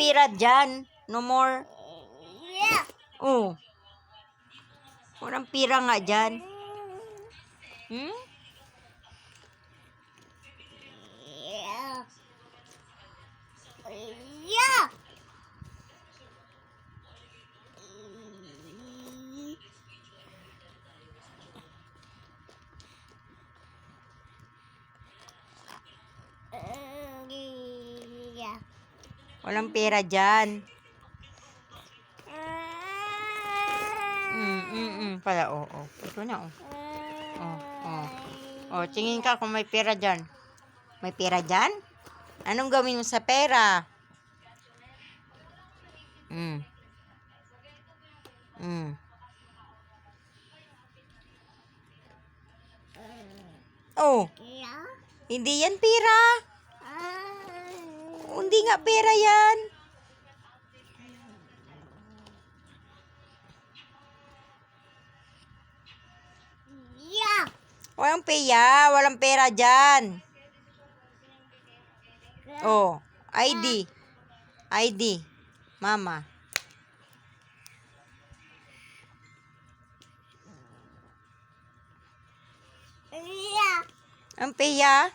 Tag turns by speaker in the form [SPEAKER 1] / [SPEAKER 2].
[SPEAKER 1] pira dyan. No more. Oh. Walang pira nga dyan. Hmm? Walang pera dyan. Pala, oh. Ito na, oh. Oh, tingin ka kung may pera dyan. May pera dyan? Anong gawin mo sa pera? Oh, hindi yan pera. Hindi nga pera yan. Walang peya, walang pera dyan. Oh, ID. ID. Mama. Ang peya.